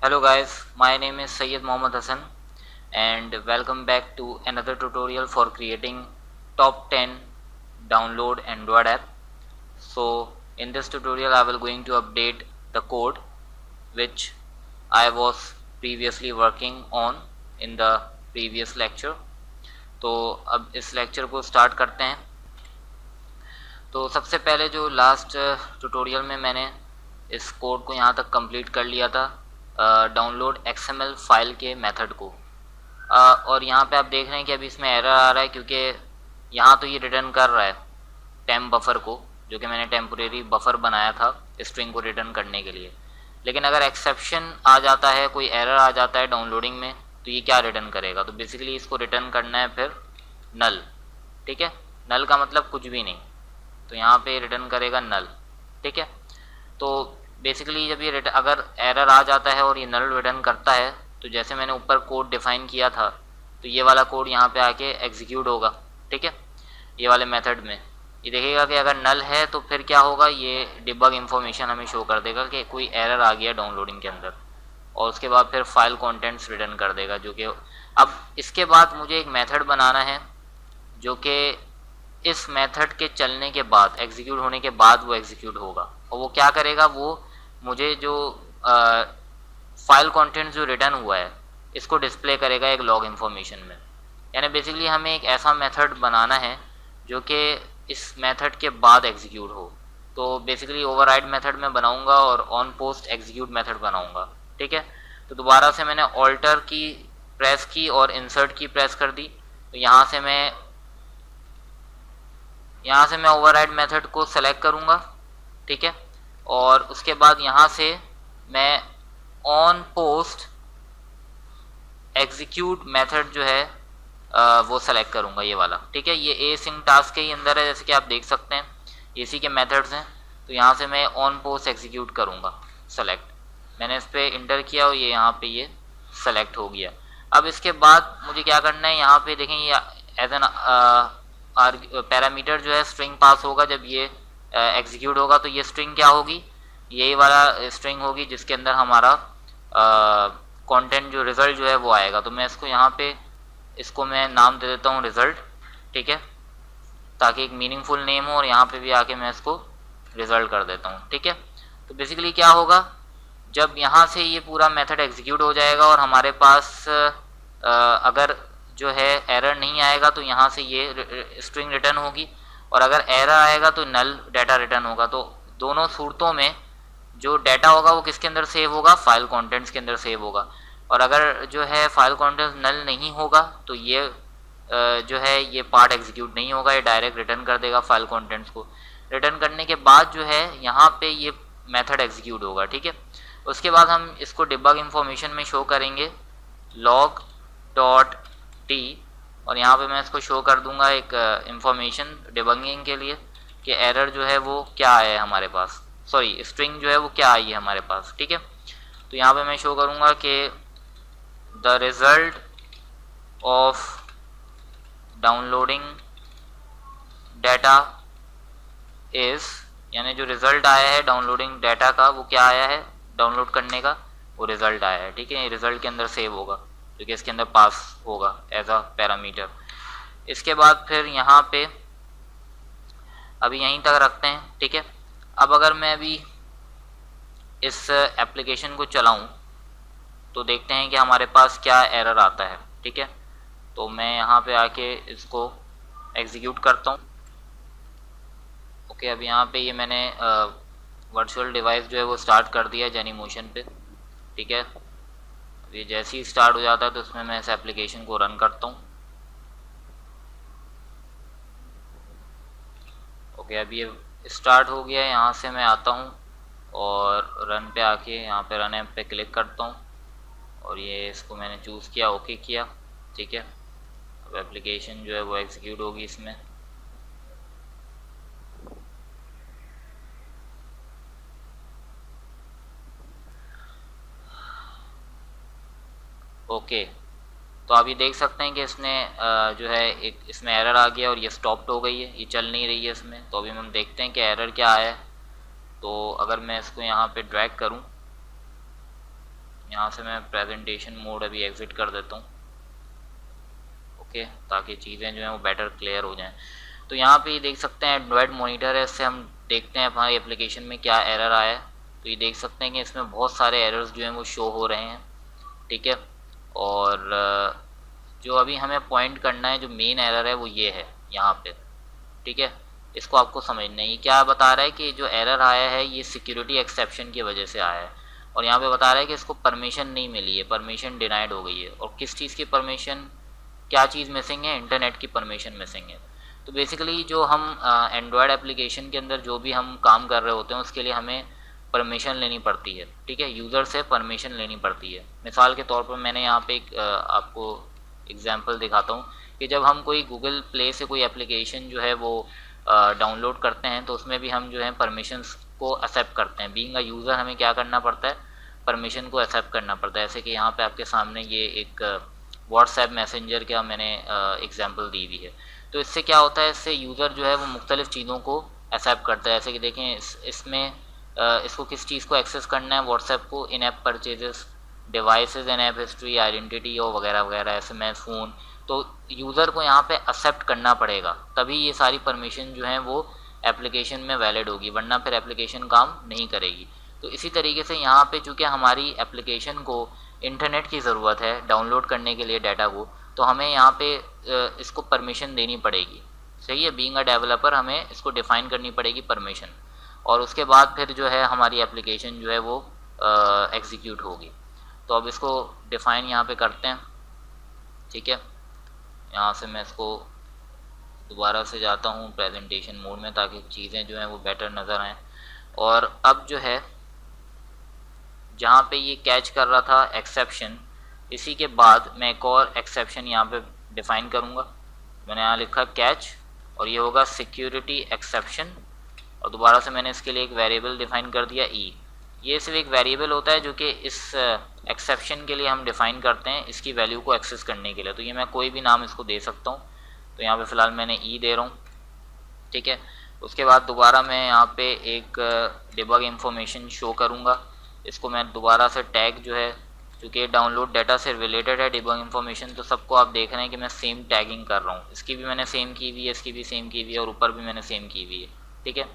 Hello guys, my name is Syed Mohammad Hassan and welcome back to another tutorial for creating top 10 download Android app. So in this tutorial I will going to update the code which I was previously working on in the previous lecture. तो अब इस lecture को start करते हैं। तो सबसे पहले जो लास्ट ट्यूटोरियल में मैंने इस कोड को यहाँ तक कंप्लीट कर लिया था डाउनलोड XML फाइल के मेथड को, और यहाँ पे आप देख रहे हैं कि अभी इसमें एरर आ रहा है क्योंकि यहाँ तो ये रिटर्न कर रहा है टेम्प बफर को, जो कि मैंने टेम्पोरेरी बफर बनाया था स्ट्रिंग को रिटर्न करने के लिए। लेकिन अगर एक्सेप्शन आ जाता है, कोई एरर आ जाता है डाउनलोडिंग में, तो ये क्या रिटर्न करेगा? तो बेसिकली इसको रिटर्न करना है फिर नल। ठीक है, नल का मतलब कुछ भी नहीं, तो यहाँ पे रिटर्न करेगा नल। ठीक है, तो बेसिकली जब ये अगर एरर आ जाता है और ये नल रिटर्न करता है, तो जैसे मैंने ऊपर कोड डिफाइन किया था, तो ये वाला कोड यहाँ पे आके एग्जीक्यूट होगा। ठीक है, ये वाले मेथड में ये देखेगा कि अगर नल है तो फिर क्या होगा, ये डिबग इन्फॉर्मेशन हमें शो कर देगा कि कोई एरर आ गया डाउनलोडिंग के अंदर, और उसके बाद फिर फाइल कंटेंट्स रिटर्न कर देगा। जो कि अब इसके बाद मुझे एक मेथड बनाना है जो कि इस मेथड के चलने के बाद, एग्जीक्यूट होने के बाद वो एग्जीक्यूट होगा। और वो क्या करेगा, वो मुझे जो फाइल कंटेंट जो रिटर्न हुआ है इसको डिस्प्ले करेगा एक लॉग इन्फॉर्मेशन में। यानी बेसिकली हमें एक ऐसा मेथड बनाना है जो कि इस मेथड के बाद एग्जीक्यूट हो। तो बेसिकली ओवरराइड मेथड में बनाऊंगा और ऑन पोस्ट एग्जीक्यूट मेथड बनाऊंगा। ठीक है, तो दोबारा से मैंने ऑल्टर की प्रेस की और इंसर्ट की प्रेस कर दी। तो यहाँ से मैं ओवरराइड मेथड को सेलेक्ट करूँगा। ठीक है, और उसके बाद यहाँ से मैं ऑन पोस्ट एग्जीक्यूट मेथड जो है वो सेलेक्ट करूँगा, ये वाला। ठीक है, ये async टास्क के ही अंदर है, जैसे कि आप देख सकते हैं इसी के मेथड्स हैं। तो यहाँ से मैं ऑन पोस्ट एग्जीक्यूट करूँगा, सेलेक्ट। मैंने इस पर इंटर किया और ये यहाँ पे ये सेलेक्ट हो गया। अब इसके बाद मुझे क्या करना है, यहाँ पे देखें ये एज एन पैरामीटर जो है स्ट्रिंग पास होगा। जब ये एग्जीक्यूट होगा तो ये स्ट्रिंग क्या होगी, यही वाला स्ट्रिंग होगी जिसके अंदर हमारा कंटेंट जो रिजल्ट जो है वो आएगा। तो मैं इसको यहाँ पे इसको मैं नाम दे देता हूँ रिजल्ट। ठीक है, ताकि एक मीनिंगफुल नेम हो, और यहाँ पे भी आके मैं इसको रिजल्ट कर देता हूँ। ठीक है, तो बेसिकली क्या होगा, जब यहाँ से ये पूरा मेथड एग्जीक्यूट हो जाएगा और हमारे पास अगर जो है एरर नहीं आएगा तो यहाँ से ये स्ट्रिंग रिटर्न होगी, और अगर एरर आएगा तो नल डाटा रिटर्न होगा। तो दोनों सूरतों में जो डाटा होगा वो किसके अंदर सेव होगा, फाइल कंटेंट्स के अंदर सेव होगा। और अगर जो है फाइल कंटेंट्स नल नहीं होगा तो ये जो है ये पार्ट एग्जीक्यूट नहीं होगा, ये डायरेक्ट रिटर्न कर देगा फाइल कंटेंट्स को। रिटर्न करने के बाद जो है यहाँ पे ये मेथड एग्जीक्यूट होगा। ठीक है, उसके बाद हम इसको डिबग इन्फॉर्मेशन में शो करेंगे लॉग डॉट टी, और यहाँ पे मैं इसको शो कर दूंगा एक इंफॉर्मेशन डिबगिंग के लिए कि एरर जो है वो क्या आया है हमारे पास, सॉरी स्ट्रिंग जो है वो क्या आई है हमारे पास। ठीक है, तो यहाँ पे मैं शो करूँगा कि the result of downloading data is, यानी जो रिजल्ट आया है डाउनलोडिंग डाटा का वो क्या आया है, डाउनलोड करने का वो रिजल्ट आया है। ठीक है, ये रिजल्ट के अंदर सेव होगा जो कि इसके अंदर पास होगा एज अ पैरामीटर। इसके बाद फिर यहाँ पे अभी यहीं तक रखते हैं। ठीक है, अब अगर मैं अभी इस एप्लीकेशन को चलाऊं तो देखते हैं कि हमारे पास क्या एरर आता है। ठीक है, तो मैं यहाँ पे आके इसको एग्जीक्यूट करता हूँ। ओके, अब यहाँ पे ये मैंने वर्चुअल डिवाइस जो है वो स्टार्ट कर दिया है जेनीमोशन पे। ठीक है, ये जैसे ही स्टार्ट हो जाता है तो उसमें मैं इस एप्लीकेशन को रन करता हूँ। ओके, अब ये स्टार्ट हो गया है। यहाँ से मैं आता हूँ और रन पे आके यहाँ पे रन ऐप पे क्लिक करता हूँ, और ये इसको मैंने चूज़ किया, ओके किया। ठीक है, अब एप्लीकेशन जो है वो एग्जीक्यूट होगी इसमें। ओके, तो आप ये देख सकते हैं कि इसने जो है एक इसमें एरर आ गया और ये स्टॉप्ड हो गई है, ये चल नहीं रही है इसमें। तो अभी हम देखते हैं कि एरर क्या आया है। तो अगर मैं इसको यहाँ पे ड्रैग करूँ यहाँ से मैं प्रेजेंटेशन मोड अभी एग्जिट कर देता हूँ, ओके, ताकि चीज़ें जो हैं वो बेटर क्लियर हो जाएं। तो यहाँ पे ये देख सकते हैं एंड्रॉयड मॉनिटर है, इससे हम देखते हैं हमारी एप्लीकेशन में क्या एरर आया है। तो ये देख सकते हैं कि इसमें बहुत सारे एरर्स जो हैं वो शो हो रहे हैं, ठीक है। और जो अभी हमें पॉइंट करना है, जो मेन एरर है वो ये है यहाँ पे, ठीक है। इसको आपको समझना है। ये क्या बता रहा है कि जो एरर आया है ये सिक्योरिटी एक्सेप्शन की वजह से आया है, और यहाँ पे बता रहा है कि इसको परमिशन नहीं मिली है, परमिशन डिनाइड हो गई है। और किस चीज़ की परमिशन, क्या चीज़ मिसिंग है, इंटरनेट की परमिशन मिसिंग है। तो बेसिकली जो हम एंड्रॉयड एप्लीकेशन के अंदर जो भी हम काम कर रहे होते हैं उसके लिए हमें परमिशन लेनी पड़ती है, ठीक है, यूज़र से परमिशन लेनी पड़ती है। मिसाल के तौर पर मैंने यहाँ पे एक आपको एग्जांपल दिखाता हूँ कि जब हम कोई गूगल प्ले से कोई एप्लीकेशन जो है वो डाउनलोड करते हैं तो उसमें भी हम जो है परमिशंस को एक्सेप्ट करते हैं। बीइंग अ यूज़र हमें क्या करना पड़ता है, परमिशन को एक्सेप्ट करना पड़ता है। जैसे कि यहाँ पे आपके सामने ये एक व्हाट्सएप मैसेंजर का मैंने एग्जांपल दी हुई है। तो इससे क्या होता है, इससे यूज़र जो है वो मुख्तलिफ़ चीज़ों को एक्सेप्ट करता है। जैसे कि देखें इसमें इसको किस चीज़ को एक्सेस करना है, व्हाट्सएप को, in app purchases, devices and app history, identity और वगैरह वगैरह, एसएमएस, फ़ोन। तो यूज़र को यहाँ पे एक्सेप्ट करना पड़ेगा, तभी ये सारी परमिशन जो हैं वो एप्लीकेशन में वैलिड होगी, वरना फिर एप्लीकेशन काम नहीं करेगी। तो इसी तरीके से यहाँ पे चूँकि हमारी एप्लीकेशन को इंटरनेट की ज़रूरत है डाउनलोड करने के लिए डाटा को, तो हमें यहाँ पे इसको परमिशन देनी पड़ेगी, सही है। बीइंग अ डेवलपर हमें इसको डिफ़ाइन करनी पड़ेगी परमिशन, और उसके बाद फिर जो है हमारी एप्लीकेशन जो है वो एग्जीक्यूट होगी। तो अब इसको डिफ़ाइन यहाँ पे करते हैं, ठीक है। यहाँ से मैं इसको दोबारा से जाता हूँ प्रेजेंटेशन मोड में, ताकि चीज़ें जो हैं वो बेटर नज़र आएँ। और अब जो है जहाँ पे ये कैच कर रहा था एक्सेप्शन, इसी के बाद मैं एक और एक्सेप्शन यहाँ पे डिफ़ाइन करूँगा। मैंने यहाँ लिखा कैच, और ये होगा सिक्योरिटी एक्सेप्शन, और दोबारा से मैंने इसके लिए एक वेरिएबल डिफ़ाइन कर दिया ई। ये सिर्फ एक वेरिएबल होता है जो कि इस एक्सेप्शन के लिए हम डिफ़ाइन करते हैं, इसकी वैल्यू को एक्सेस करने के लिए। तो ये मैं कोई भी नाम इसको दे सकता हूँ, तो यहाँ पे फ़िलहाल मैंने ई दे रहा हूँ, ठीक है। उसके बाद दोबारा मैं यहाँ पे एक डिबग इंफॉर्मेशन शो करूँगा। इसको मैं दोबारा से टैग जो है, क्योंकि डाउनलोड डाटा से रिलेटेड है डिबग इंफॉर्मेशन, तो सबको आप देख रहे हैं कि मैं सेम टैगिंग कर रहा हूँ। इसकी भी मैंने सेम की हुई है, इसकी भी सेम की हुई है, और ऊपर भी मैंने सेम की हुई है, ठीक है।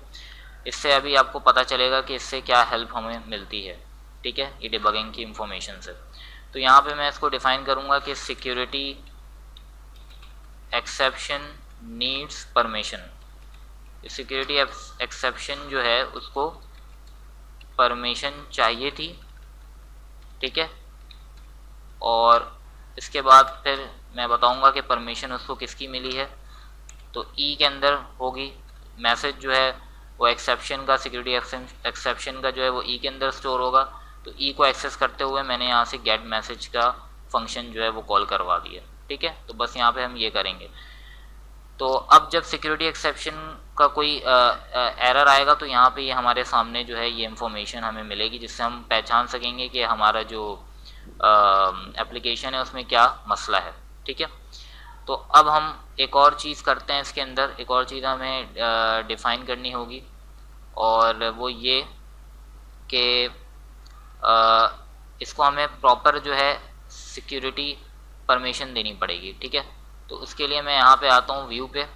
इससे अभी आपको पता चलेगा कि इससे क्या हेल्प हमें मिलती है, ठीक है, ये डिबगिंग की इंफॉर्मेशन से। तो यहाँ पे मैं इसको डिफ़ाइन करूँगा कि security exception needs permission. Security exception जो है उसको परमिशन चाहिए थी, ठीक है। और इसके बाद फिर मैं बताऊंगा कि परमिशन उसको किसकी मिली है। तो ई के अंदर होगी, मैसेज जो है वो एक्सेप्शन का, सिक्योरिटी एक्सेप्शन का जो है वो ई के अंदर स्टोर होगा। तो ई को एक्सेस करते हुए मैंने यहाँ से गेट मैसेज का फंक्शन जो है वो कॉल करवा दिया, ठीक है। तो बस यहाँ पे हम ये करेंगे। तो अब जब सिक्योरिटी एक्सेप्शन का कोई एरर आएगा तो यहाँ पे ये हमारे सामने जो है ये इंफॉर्मेशन हमें मिलेगी, जिससे हम पहचान सकेंगे कि हमारा जो एप्लीकेशन है उसमें क्या मसला है, ठीक है। तो अब हम एक और चीज़ करते हैं, इसके अंदर एक और चीज़ हमें डिफ़ाइन करनी होगी, और वो ये कि इसको हमें प्रॉपर जो है सिक्योरिटी परमिशन देनी पड़ेगी, ठीक है। तो उसके लिए मैं यहाँ पे आता हूँ व्यू पे,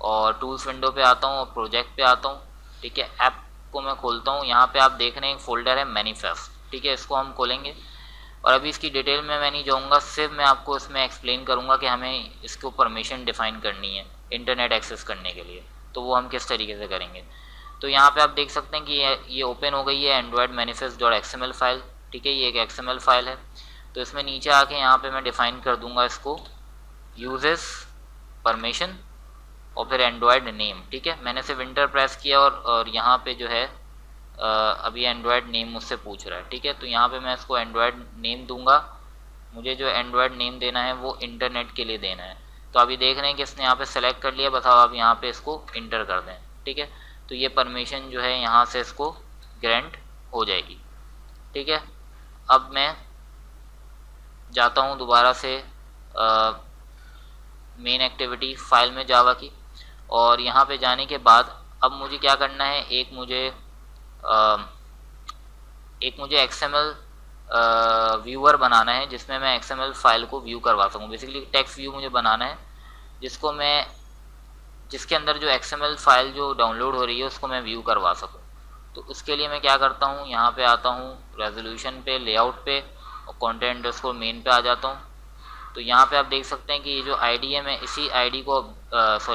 और टूल्स विंडो पे आता हूँ, और प्रोजेक्ट पे आता हूँ, ठीक है। ऐप को मैं खोलता हूँ, यहाँ पे आप देख रहे हैं एक फ़ोल्डर है मैनिफेस्ट, ठीक है। इसको हम खोलेंगे, और अभी इसकी डिटेल में मैं नहीं जाऊँगा, सिर्फ मैं आपको इसमें एक्सप्लेन करूँगा कि हमें इसको परमिशन डिफ़ाइन करनी है इंटरनेट एक्सेस करने के लिए, तो वो हम किस तरीके से करेंगे। तो यहाँ पे आप देख सकते हैं कि ये ओपन हो गई है Android manifest dot XML file, ठीक है। ये एक XML फाइल है। तो इसमें नीचे आके यहाँ पे मैं डिफ़ाइन कर दूँगा इसको यूजेस परमिशन, और फिर एंड्रॉयड नेम, ठीक है। मैंने सिर्फ इंटर प्रेस किया, और यहाँ पे जो है अभी एंड्रॉयड नेम मुझसे पूछ रहा है, ठीक है। तो यहाँ पे मैं इसको एंड्रॉयड नेम दूंगा। मुझे जो एंड्रॉयड नेम देना है वो इंटरनेट के लिए देना है। तो अभी देख रहे हैं कि इसने यहाँ पे सेलेक्ट कर लिया, बस अब यहाँ पे इसको इंटर कर दें, ठीक है। तो ये परमिशन जो है यहाँ से इसको ग्रांट हो जाएगी, ठीक है। अब मैं जाता हूँ दोबारा से मेन एक्टिविटी फाइल में जावा की, और यहाँ पे जाने के बाद अब मुझे क्या करना है, एक मुझे XML व्यूअर बनाना है जिसमें मैं XML फाइल को व्यू करवा सकूँ। बेसिकली टेक्स्ट व्यू मुझे बनाना है जिसके अंदर जो XML फाइल जो डाउनलोड हो रही है उसको मैं व्यू करवा सकूँ। तो उसके लिए मैं क्या करता हूँ, यहाँ पे आता हूँ रेजोल्यूशन पे, लेआउट पे, और कंटेंट उसको मेन पे आ जाता हूँ। तो यहाँ पे आप देख सकते हैं कि ये जो आईडी है, मैं इसी आईडी को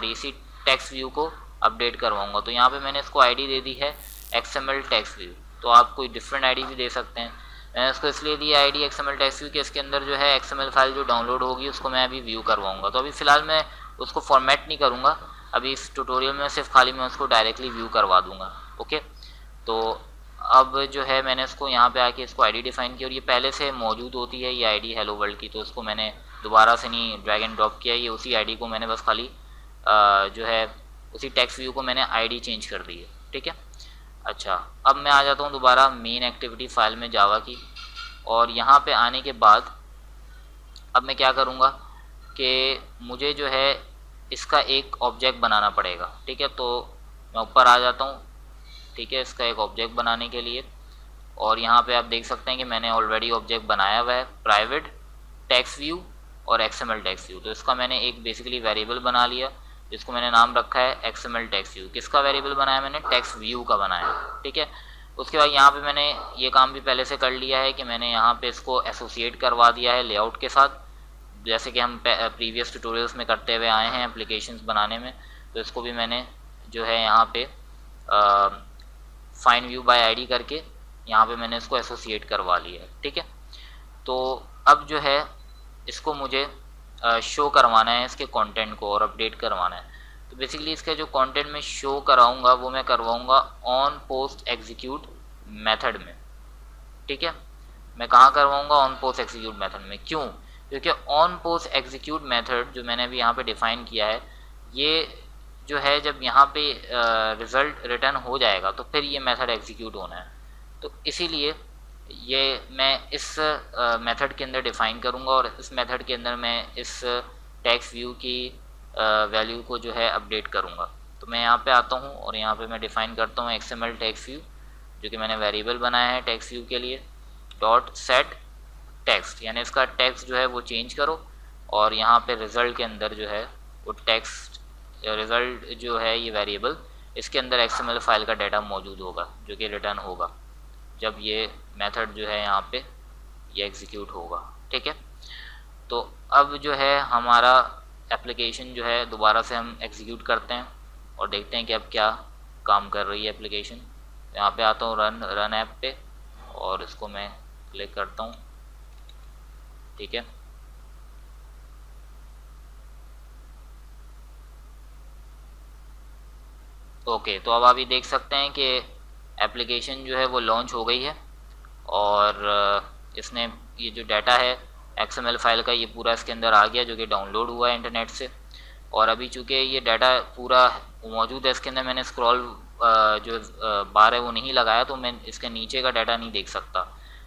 इसी टेक्स्ट व्यू को अपडेट करवाऊंगा। तो यहाँ पे मैंने इसको आईडी दे दी है XML टेक्स्ट व्यू। तो आप कोई डिफरेंट आईडी भी दे सकते हैं। मैंने इसको इसलिए दी आईडी XML टेक्स्ट व्यू कि इसके अंदर जो है XML फाइल जो डाउनलोड होगी उसको मैं अभी व्यू करवाऊंगा। तो अभी फ़िलहाल मैं उसको फॉर्मेट नहीं करूँगा, अभी इस ट्यूटोरियल में सिर्फ खाली मैं उसको डायरेक्टली व्यू करवा दूंगा। ओके, तो अब जो है मैंने इसको यहाँ पे आके इसको आईडी डिफाइन की, और ये पहले से मौजूद होती है ये आईडी हेलो वर्ल्ड की। तो उसको मैंने दोबारा से नहीं ड्रैग एंड ड्रॉप किया, ये उसी आईडी को मैंने बस खाली जो है उसी टेक्स्ट व्यू को मैंने आईडी चेंज कर दी है। ठीक है, अच्छा अब मैं आ जाता हूँ दोबारा मेन एक्टिविटी फाइल में जावा की, और यहाँ पे आने के बाद अब मैं क्या करूँगा कि मुझे जो है इसका एक ऑब्जेक्ट बनाना पड़ेगा। ठीक है, तो मैं ऊपर आ जाता हूँ। ठीक है, इसका एक ऑब्जेक्ट बनाने के लिए, और यहाँ पे आप देख सकते हैं कि मैंने ऑलरेडी ऑब्जेक्ट बनाया हुआ है प्राइवेट टेक्स्ट व्यू और XML टेक्स्ट व्यू। तो इसका मैंने एक बेसिकली वेरिएबल बना लिया जिसको मैंने नाम रखा है XML टेक्स्ट व्यू। किसका वेरिएबल बनाया मैंने? टेक्स्ट व्यू का बनाया। ठीक है, उसके बाद यहाँ पे मैंने ये काम भी पहले से कर लिया है कि मैंने यहाँ पे इसको एसोसिएट करवा दिया है लेआउट के साथ, जैसे कि हम प्रीवियस ट्यूटोरियल्स में करते हुए आए हैं एप्लीकेशंस बनाने में। तो इसको भी मैंने जो है यहाँ पे फाइंड व्यू बाय आईडी करके यहाँ पे मैंने इसको एसोसिएट करवा लिया है। ठीक है, तो अब जो है इसको मुझे शो करवाना है इसके कंटेंट को और अपडेट करवाना है। तो बेसिकली इसका जो कंटेंट मैं शो कराऊंगा वो मैं करवाऊंगा ऑन पोस्ट एग्जीक्यूट मेथड में। ठीक है, मैं कहाँ करवाऊंगा? ऑन पोस्ट एग्जीक्यूट मेथड में। क्यों? क्योंकि ऑन पोस्ट एग्जीक्यूट मेथड जो मैंने अभी यहाँ पे डिफाइन किया है, ये जो है जब यहाँ पे रिज़ल्ट रिटर्न हो जाएगा तो फिर ये मेथड एग्जीक्यूट होना है। तो इसीलिए ये मैं इस मेथड के अंदर डिफ़ाइन करूँगा, और इस मेथड के अंदर मैं इस टेक्स्ट व्यू की वैल्यू को जो है अपडेट करूँगा। तो मैं यहाँ पे आता हूँ और यहाँ पे मैं डिफ़ाइन करता हूँ XML टेक्स्ट व्यू, जो कि मैंने वेरिएबल बनाया है टेक्स्ट व्यू के लिए, डॉट सेट टेक्स्ट, यानी इसका टेक्स्ट जो है वो चेंज करो, और यहाँ पे रिज़ल्ट के अंदर जो है वो टेक्स्ट रिज़ल्ट जो है ये वेरिएबल, इसके अंदर XML फाइल का डाटा मौजूद होगा जो कि रिटर्न होगा जब ये मेथड जो है यहाँ पे ये एग्जीक्यूट होगा। ठीक है, तो अब जो है हमारा एप्लीकेशन जो है दोबारा से हम एग्जीक्यूट करते हैं और देखते हैं कि अब क्या काम कर रही है एप्लीकेशन। यहाँ पे आता हूँ रन ऐप पे, और इसको मैं क्लिक करता हूँ। ठीक है, ओके, तो अब आप ये देख सकते हैं कि एप्लीकेशन जो है वो लॉन्च हो गई है, और इसने ये जो डाटा है XML फाइल का ये पूरा इसके अंदर आ गया जो कि डाउनलोड हुआ है इंटरनेट से। और अभी चूँकि ये डाटा पूरा मौजूद है इसके अंदर, मैंने स्क्रॉल जो बार है वो नहीं लगाया, तो मैं इसके नीचे का डाटा नहीं देख सकता।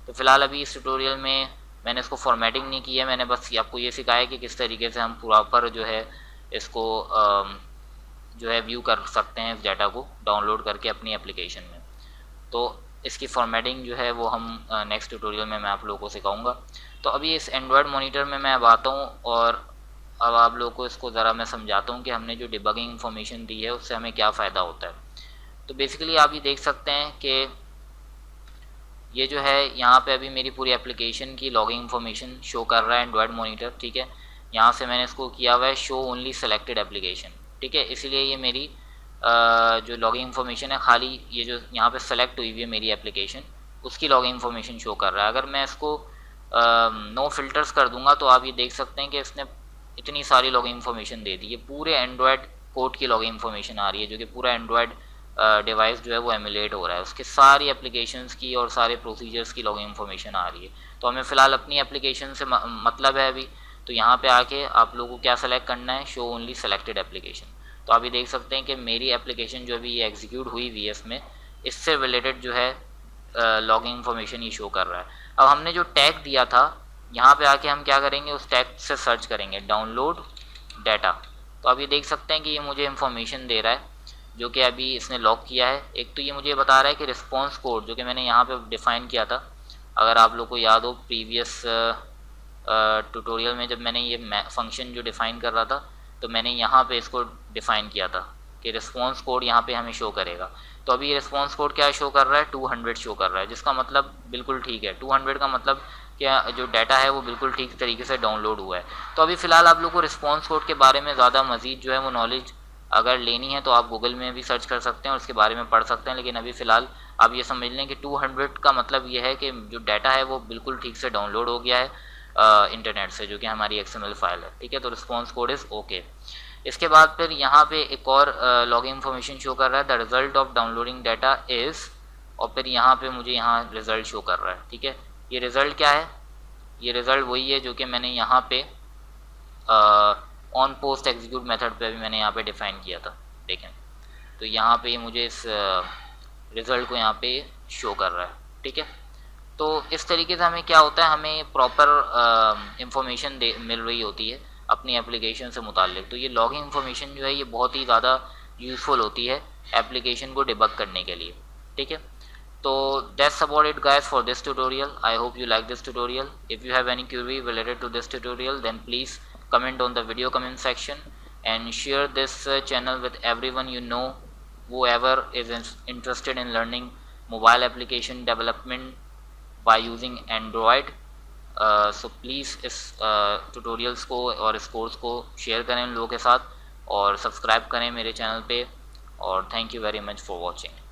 तो फिलहाल अभी इस ट्यूटोरियल में मैंने इसको फॉर्मेटिंग नहीं की है, मैंने बस आपको ये सिखाया कि किस तरीके से हम प्रॉपर जो है इसको जो है व्यू कर सकते हैं इस डाटा को डाउनलोड करके अपनी एप्लीकेशन में। तो इसकी फॉर्मेटिंग जो है वो हम नेक्स्ट ट्यूटोरियल में मैं आप लोगों को सिखाऊंगा। तो अभी इस एंड्रॉयड मॉनिटर में मैं अब आता हूँ, और अब आप लोगों को इसको ज़रा मैं समझाता हूँ कि हमने जो डिबगिंग इन्फॉर्मेशन दी है उससे हमें क्या फ़ायदा होता है। तो बेसिकली आप ये देख सकते हैं कि ये जो है यहाँ पे अभी मेरी पूरी एप्लीकेशन की लॉगिंग इन्फॉर्मेशन शो कर रहा है एंड्रॉयड मॉनिटर। ठीक है, यहाँ से मैंने इसको किया हुआ है शो ओनली सेलेक्टेड एप्लीकेशन। ठीक है, इसीलिए ये मेरी जो लॉगिंग इन्फॉर्मेशन है खाली ये जो यहाँ पे सेलेक्ट हुई हुई है मेरी एप्लीकेशन उसकी लॉगिंग इन्फॉर्मेशन शो कर रहा है। अगर मैं इसको नो फिल्टर्स कर दूंगा तो आप ये देख सकते हैं कि इसने इतनी सारी लॉगिंग इन्फॉर्मेशन दे दी है। पूरे एंड्रॉयड कोड की लॉगिंग इन्फॉर्मेशन आ रही है जो कि पूरा एंड्रॉयड डिवाइस जो है वो एमुलेट हो रहा है, उसके सारी एप्लीकेशंस की और सारे प्रोसीजर्स की लॉगिंग इन्फॉर्मेशन आ रही है। तो हमें फ़िलहाल अपनी एप्लीकेशन से मतलब है अभी, तो यहाँ पे आके आप लोगों को क्या सेलेक्ट करना है? Show only selected application. तो आप ये देख सकते हैं कि मेरी एप्लीकेशन जो अभी ये एग्जीक्यूट हुई हुई है इसमें इससे रिलेटेड जो है लॉगिंग इन्फॉर्मेशन ये शो कर रहा है। अब हमने जो टैग दिया था यहाँ पे आके हम क्या करेंगे? उस टैग से सर्च करेंगे डाउनलोड डाटा। तो आप ये देख सकते हैं कि ये मुझे इन्फॉर्मेशन दे रहा है जो कि अभी इसने लॉग किया है। एक तो ये मुझे बता रहा है कि रिस्पॉन्स कोड जो कि मैंने यहाँ पे डिफ़ाइन किया था अगर आप लोग को याद हो प्रीवियस ट्यूटोरियल में जब मैंने ये फंक्शन जो डिफ़ाइन कर रहा था, तो मैंने यहाँ पे इसको डिफ़ाइन किया था कि रिस्पॉन्स कोड यहाँ पे हमें शो करेगा। तो अभी रिस्पॉन्स कोड क्या शो कर रहा है, 200 शो कर रहा है, जिसका मतलब बिल्कुल ठीक है। 200 का मतलब क्या, जो डाटा है वो बिल्कुल ठीक तरीके से डाउनलोड हुआ है। तो अभी फ़िलहाल आप लोग को रिस्पॉन्स कोड के बारे में ज़्यादा मज़ीद जो है वो नॉलेज अगर लेनी है तो आप गूगल में भी सर्च कर सकते हैं और उसके बारे में पढ़ सकते हैं, लेकिन अभी फ़िलहाल आप ये समझ लें कि 200 का मतलब ये है कि जो डाटा है वो बिल्कुल ठीक से डाउनलोड हो गया है इंटरनेट से, जो कि हमारी XML फाइल है। ठीक है, तो रिस्पॉन्स कोड इज़ ओके। इसके बाद फिर यहाँ पे एक और लॉगिंग इन्फॉर्मेशन शो कर रहा है, the result of downloading data is, और फिर यहाँ पे मुझे यहाँ रिजल्ट शो कर रहा है। ठीक है, ये रिजल्ट क्या है, ये रिजल्ट वही है जो कि मैंने यहाँ पे ऑन पोस्ट एग्जीक्यूट मेथड पे भी मैंने यहाँ पे डिफाइन किया था। देखें तो यहाँ पे मुझे इस रिज़ल्ट को यहाँ पे शो कर रहा है। ठीक है, तो इस तरीके से हमें क्या होता है, हमें प्रॉपर इंफॉर्मेशन मिल रही होती है अपनी एप्लीकेशन से मुताल्लिक। तो ये लॉगिंग इन्फॉर्मेशन जो है ये बहुत ही ज़्यादा यूज़फुल होती है एप्लीकेशन को डिबग करने के लिए। ठीक है, so that's about it guys for this tutorial. I hope you like this tutorial. If you have any query related to this tutorial, then please comment on the video comment section and share this channel with everyone you know, whoever is interested in learning mobile application development by using Android. So please इस tutorials को और इस course को share करें उन लोगों के साथ और सब्सक्राइब करें मेरे चैनल पे, और thank you very much for watching.